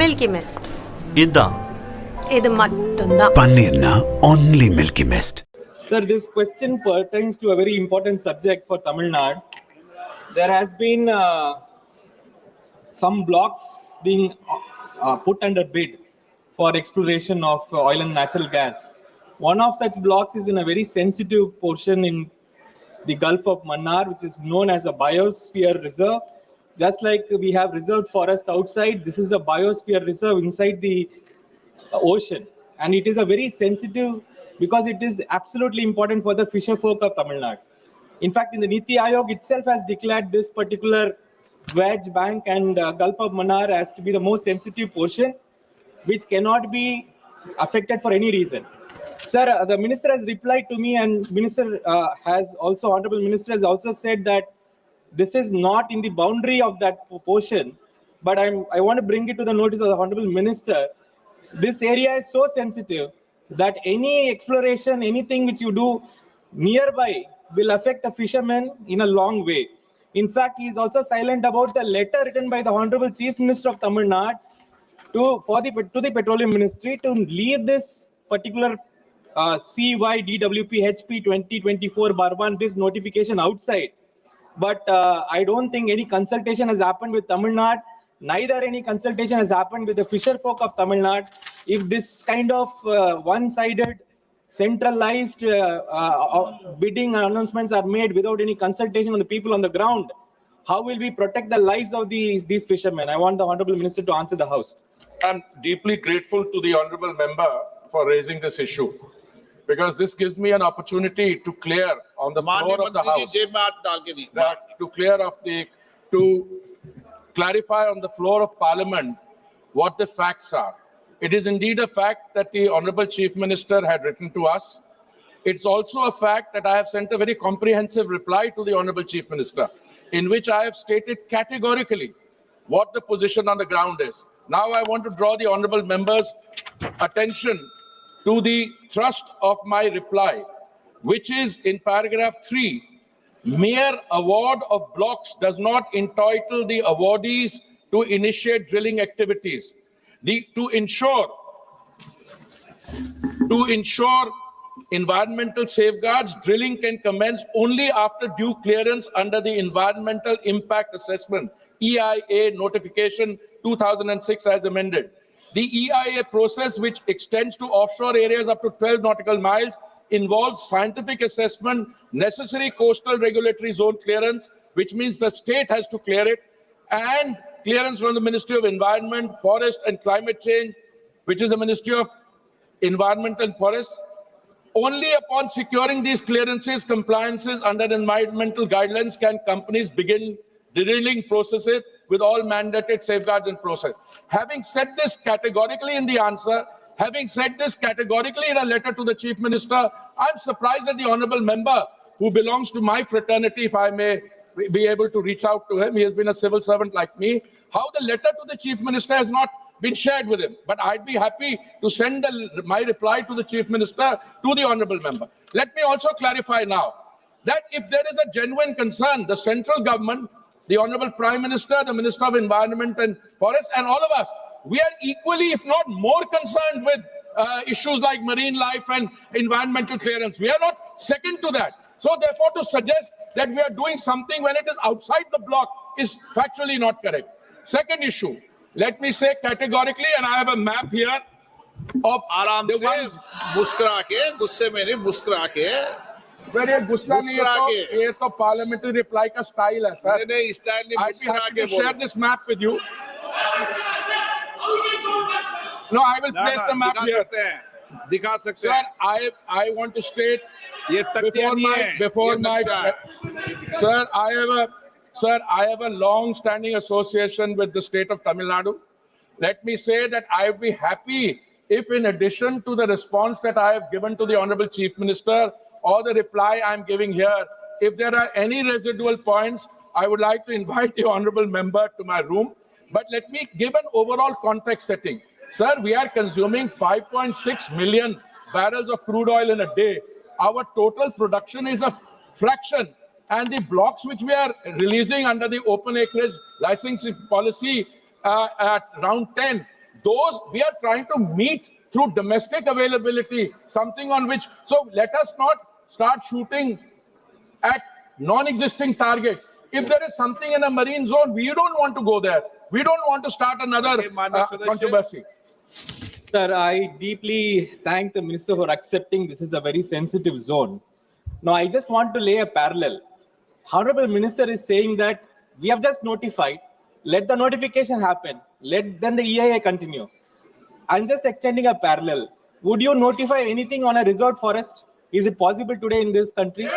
Milky mist. இதுதான். இது மட்டும்தான். Paneerna only Milky Mist. Sir, this question pertains to a very important subject for Tamil Nadu. There has been some blocks being put under bid for exploration of oil and natural gas. One of such blocks is in a very sensitive portion in the Gulf of Mannar, which is known as a biosphere reserve. Just like we have reserved forest outside, this is a biosphere reserve inside the ocean. And it is a very sensitive, because it is absolutely important for the fisher folk of Tamil Nadu. In fact, in the Niti Aayog itself has declared this particular wedge bank and Gulf of Mannar as to be the most sensitive portion, which cannot be affected for any reason. Sir, the minister has replied to me, and honorable minister has also said that this is not in the boundary of that portion. But I want to bring it to the notice of the honorable minister. This area is so sensitive that any exploration, anything which you do nearby will affect the fishermen in a long way. In fact, he is also silent about the letter written by the Honorable Chief Minister of Tamil Nadu to the Petroleum Ministry to leave this particular CYDWP HP 2024/1, this notification outside. But I don't think any consultation has happened with Tamil Nadu. Neither any consultation has happened with the fisher folk of Tamil Nadu. If this kind of one-sided, centralized bidding announcements are made without any consultation on the people on the ground, how will we protect the lives of these fishermen? I want the Honorable Minister to answer the House. I'm deeply grateful to the Honorable Member for raising this issue, because this gives me an opportunity to clear on the floor of the House, to clarify on the floor of Parliament what the facts are. It is indeed a fact that the Honorable Chief Minister had written to us. It's also a fact that I have sent a very comprehensive reply to the Honorable Chief Minister, in which I have stated categorically what the position on the ground is. Now I want to draw the Honorable Member's attention to the thrust of my reply, which is in paragraph 3. Mere award of blocks does not entitle the awardees to initiate drilling activities. To ensure environmental safeguards, drilling can commence only after due clearance under the Environmental Impact Assessment, EIA notification 2006 as amended. The EIA process, which extends to offshore areas up to 12 nautical miles, involves scientific assessment, necessary coastal regulatory zone clearance, which means the state has to clear it, and clearance from the Ministry of Environment, Forest and Climate Change, which is the Ministry of Environment and Forest. Only upon securing these clearances, compliances under environmental guidelines can companies begin drilling processes with all mandated safeguards in process. Having said this categorically in the answer, having said this categorically in a letter to the Chief Minister, I'm surprised that the Honourable Member, who belongs to my fraternity, if I may be able to reach out to him, he has been a civil servant like me, how the letter to the Chief Minister has not been shared with him. But I'd be happy to send my reply to the Chief Minister to the Honourable Member. Let me also clarify now that if there is a genuine concern, the central government, the Honourable Prime Minister, the Minister of Environment and Forest, and all of us, we are equally, if not more, concerned with issues like marine life and environmental clearance. We are not second to that. So therefore, to suggest that we are doing something when it is outside the block is factually not correct. Second issue, let me say categorically, and I have a map here of the ones... मुस्कुरा के, गुस्से में नहीं, मुस्कुरा के. ये गुस्सा नहीं है, ये तो पार्लियामेंट्री रिप्लाई का स्टाइल है सर. नहीं, स्टाइल नहीं, मुस्कुरा के बोलो. Share this map with you. No, I will place the map here. दिखा सकते हैं. Sir, I want to state before my sir, I have a long-standing association with the state of Tamil Nadu. Let me say that I would be happy if, in addition to the response that I have given to the Honorable Chief Minister or the reply I am giving here, if there are any residual points, I would like to invite the Honorable Member to my room. But let me give an overall context setting. Sir, we are consuming 5.6 million barrels of crude oil in a day. Our total production is a fraction. And the blocks which we are releasing under the open acreage licensing policy at round 10 those we are trying to meet through domestic availability, something on which, so let us not start shooting at non-existing targets. If there is something in a marine zone, we don't want to go there. We don't want to start another controversy. Sir, I deeply thank the Minister for accepting this is a very sensitive zone. Now, I just want to lay a parallel. Honorable Minister is saying that we have just notified, let the notification happen, then the EIA continue. I'm just extending a parallel. Would you notify anything on a reserved forest? Is it possible today in this country?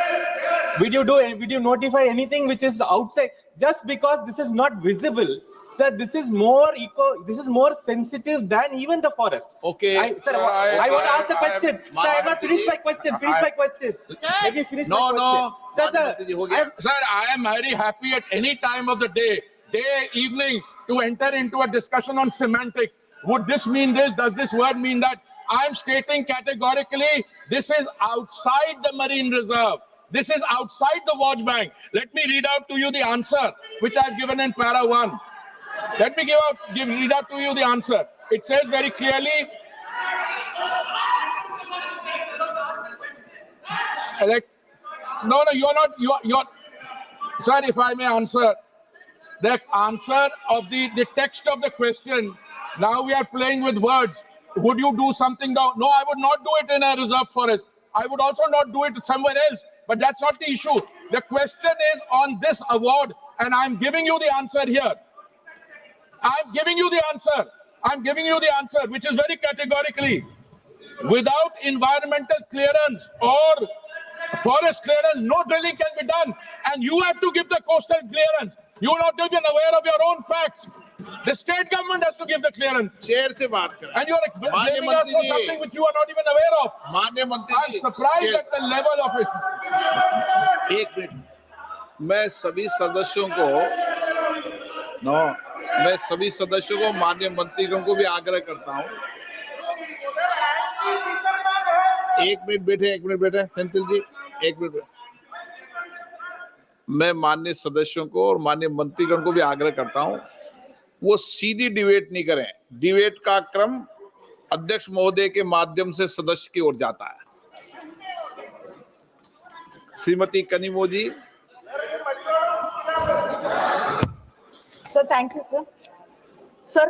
Would you notify anything which is outside? Just because this is not visible, sir, this is more sensitive than even the forest. Okay. I want to ask the question. Sir, I have not finished my question. Let me finish my question. Sir, I am very happy at any time of the day, evening, to enter into a discussion on semantics. Would this mean this? Does this word mean that? I'm stating categorically, this is outside the marine reserve. This is outside the watch bank. Let me read out to you the answer, which I've given in para 1. Let me read out to you the answer. It says very clearly, no, you're, sir, if I may answer, the answer of the text of the question, now we are playing with words. Would you do something now? No, I would not do it in a reserve forest. I would also not do it somewhere else. But that's not the issue. The question is on this award, and I'm giving you the answer here. I'm giving you the answer, which is very categorically, without environmental clearance or forest clearance, no drilling can be done. And you have to give the coastal clearance. You're not even aware of your own facts. The state government has to give the clearance. Chair से बात करें. And you're blaming us for something which you are not even aware of. माननीय मंत्री I'm surprised at the level of it. एक minute. मैं सभी सदस्यों को माननीय मंत्रियों को भी आग्रह करता हूं. एक मिनट बैठे सेंथिल जी, एक मिनट. मैं माननीय सदस्यों को और माननीय मंत्रीगण को भी आग्रह करता हूं, वो सीधी डिबेट नहीं करें. डिबेट का क्रम अध्यक्ष महोदय के माध्यम से सदस्य की ओर जाता है. Shrimati Kanimozhi. Sir, thank you, sir. Sir,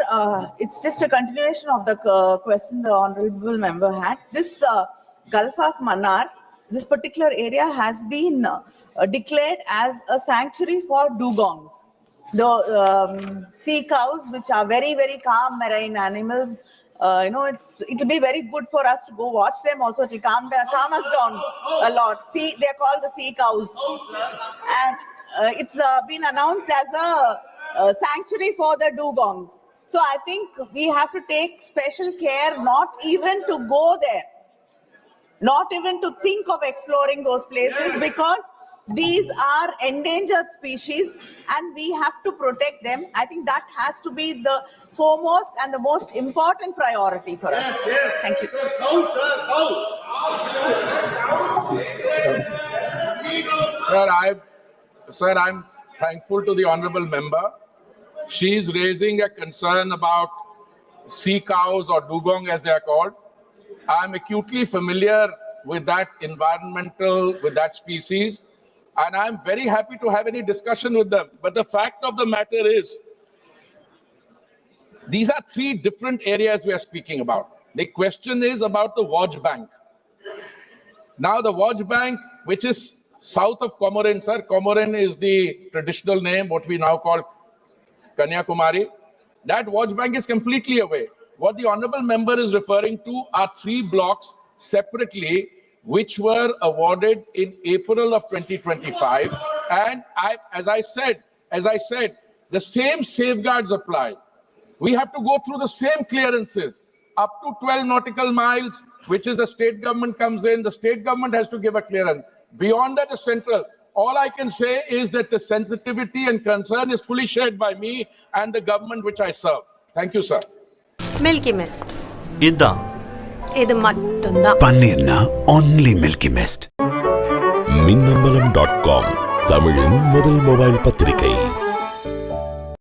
it's just a continuation of the question the honorable member had. This Gulf of Mannar, this particular area has been declared as a sanctuary for dugongs, the sea cows, which are very, very calm marine animals. It'll be very good for us to go watch them. Also, it'll calm us down a lot. See, they're called the sea cows, and it's been announced as a sanctuary for the dugongs. So I think we have to take special care not even to go there, not even to think of exploring those places, because these are endangered species and we have to protect them. I think that has to be the foremost and the most important priority for us. Thank you. Sir, I'm thankful to the honorable member. She's raising a concern about sea cows or dugong as they are called. I'm acutely familiar with that with that species, and I'm very happy to have any discussion with them. But the fact of the matter is, these are three different areas we are speaking about. The question is about the watch bank. Now, the watch bank, which is south of Comorin, sir. Comorin is the traditional name, what we now call Kanyakumari. That watch bank is completely away. What the honorable member is referring to are 3 blocks separately, which were awarded in April of 2025. And as I said, the same safeguards apply. We have to go through the same clearances up to 12 nautical miles, which is the state government comes in. The state government has to give a clearance. Beyond that is central. All I can say is that the sensitivity and concern is fully shared by me and the government which I serve. Thank you, sir. Milky Mist. இதான் இது மட்டும்தான். பன்னீர்னா only Milky Mist. Minnambalam.com தமிழின் முதல் mobile பத்திரிகை.